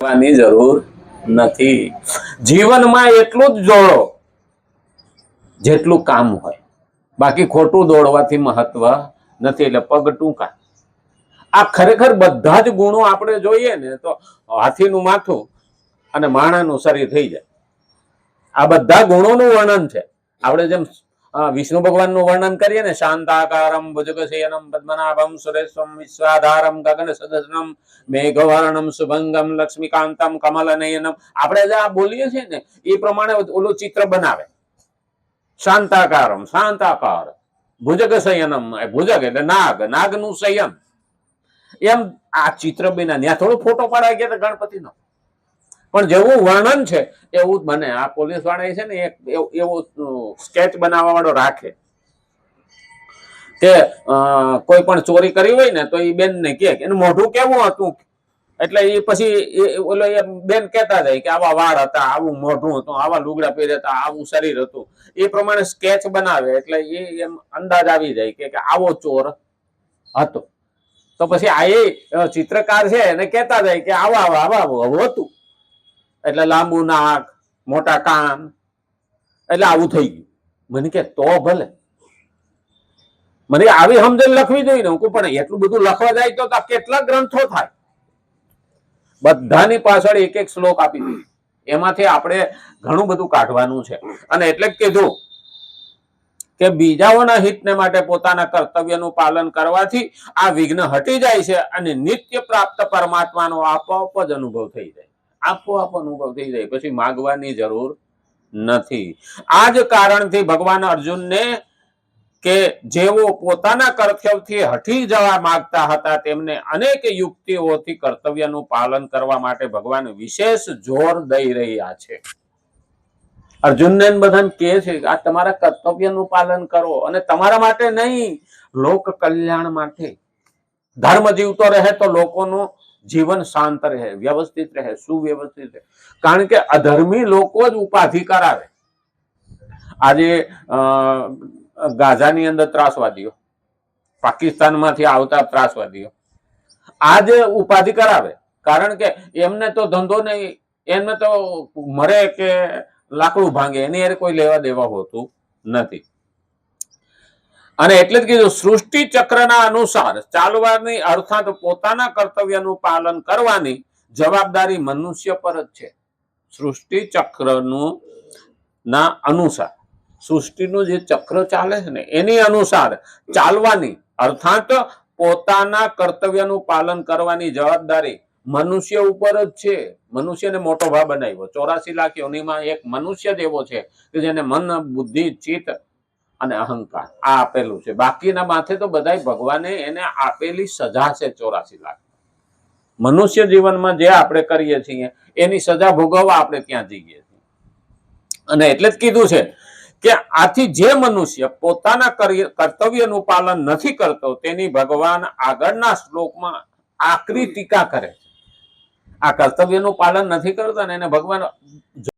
કરવાની જરૂર નથી. જીવનમાં એટલું જ દોડો જેટલું કામ હોય, બાકી ખોટું દોડવાથી મહત્વ નથી. એટલે પગ ટૂંકા, આ ખરેખર બધા જ ગુણો આપણે જોઈએ ને તો હાથીનું માથું અને માણાનું શરીર થઈ જાય. આ બધા ગુણોનું વર્ણન છે. આપણે જેમ વિષ્ણુ ભગવાનનું વર્ણન કરીએ ને, શાંતાકારમ ભુજગશયનમ પદ્મનાભમ સુરેશમ વિશ્વાધારમ ગગન સદસ્યમ મેઘવર્ણમ શુભંગમ લક્ષ્મીકાંતમ કમલનયનમ. આપણે જે આ બોલીએ છીએ ને એ પ્રમાણે ઓલું ચિત્ર બનાવે. શાંતાકારમ, શાંતાકાર, ભુજગશયનમ, ભુજગ એટલે નાગ, નાગનું શયન. એમ આ ચિત્ર બન્યા. ત્યાં થોડો ફોટો પડાય ગયા ગણપતિનો, પણ જેવું વર્ણન છે એવું જ બને. આ પોલીસ વાળા છે ને એવો સ્કેચ બનાવવા વાળો રાખે કે કોઈ પણ ચોરી કરી હોય ને તો એ બેન ને કે એનું મોઢું કેવું હતું, એટલે એ પછી ઓલો એ બેન કહેતા જાય કે આવા વાળ હતા, આવું મોઢું હતું, આવા લુગડા પહેર્યા હતા, આવું શરીર હતું. એ પ્રમાણે સ્કેચ બનાવે એટલે એ એમ અંદાજ આવી જાય કે આવો ચોર હતો. તો પછી આ એ ચિત્રકાર છે એને કહેતા જાય કે આવા આવા હતું, એટલે લાંબુ નાક, મોટા કાન, એટલે આવું થઈ ગયું. મને કે તો ભલે, મને આવી સમજણ લખવી જોઈએ ને. હું પણ એટલું બધું લખવા જાય તો કેટલા ગ્રંથો થાય. બધાની પાછળ એક એક શ્લોક આપી દીધી. એમાંથી આપણે ઘણું બધું કાઢવાનું છે. અને એટલે જ કીધું કે બીજાઓના હિતને માટે પોતાના કર્તવ્યનું પાલન કરવાથી આ વિઘ્ન હટી જાય છે અને નિત્ય પ્રાપ્ત પરમાત્માનો આપોઆપ જ અનુભવ થઈ જાય. આપોઆપ અનુભવ થઈ જાય, પછી માગવાની જરૂર નથી. આ જ કારણથી ભગવાન અર્જુનને કે જેઓ પોતાના કર્તવ્યથી હટી જવા માંગતા હતા તેમને અનેક યુક્તિઓથી કર્તવ્યનું પાલન કરવા માટે ભગવાન વિશેષ જોર દઈ રહ્યા છે. અર્જુનને બધાને કહે છે કે આ તમારા કર્તવ્યનું પાલન કરો, અને તમારા માટે નહીં, લોક કલ્યાણ માટે. ધર્મ જીવતો રહે તો લોકોનું જીવન શાંત રહે, વ્યવસ્થિત રહે, સુવ્યવસ્થિત રહે. કારણ કે અધર્મી લોકો જ ઉપાધિ કરાવે. આજે ગાઝાની અંદર ત્રાસવાદીઓ, પાકિસ્તાનમાંથી આવતા ત્રાસવાદીઓ આજ ઉપાધિ કરાવે. કારણ કે એમને તો ધંધો નહીં, એમને તો મરે કે લાકડું ભાંગે એની કોઈ લેવા દેવા હોતું નથી. અને એટલે જ કીધું સૃષ્ટિ ચક્રના અનુસાર ચાલવાની અર્થાત પોતાના કર્તવ્યનું પાલન કરવાની જવાબદારી મનુષ્ય પર જ છે. સૃષ્ટિ ચક્રનું ના અનુસાર, સૃષ્ટિનું જે ચક્ર ચાલે છે ને એની અનુસાર ચાલવાની અર્થાત પોતાના કર્તવ્યનું પાલન કરવાની જવાબદારી મનુષ્ય ઉપર જ છે. મનુષ્યને મોટો ભાવ બનાવ્યો. 84 લાખ યોનિમાં એક મનુષ્ય જ એવો છે કે જેને મન, બુદ્ધિ, ચિત્ત અને અહંકાર આ આપેલું છે. બાકીના માથે તો બધા ભગવાને એને આપેલી સજા છે. 84 લાખ મનુષ્ય જીવનમાં જે આપણે કરીએ છીએ એની સજા ભોગવવા આપણે ત્યાં જઈએ છીએ. અને એટલે જ કીધું છે કે આથી જે મનુષ્ય પોતાના કર્તવ્યનું પાલન નથી કરતો તેની ભગવાન આગળના શ્લોકમાં આકરી ટીકા કરે. આ કર્તવ્યનું પાલન નથી કરતા ને એને ભગવાન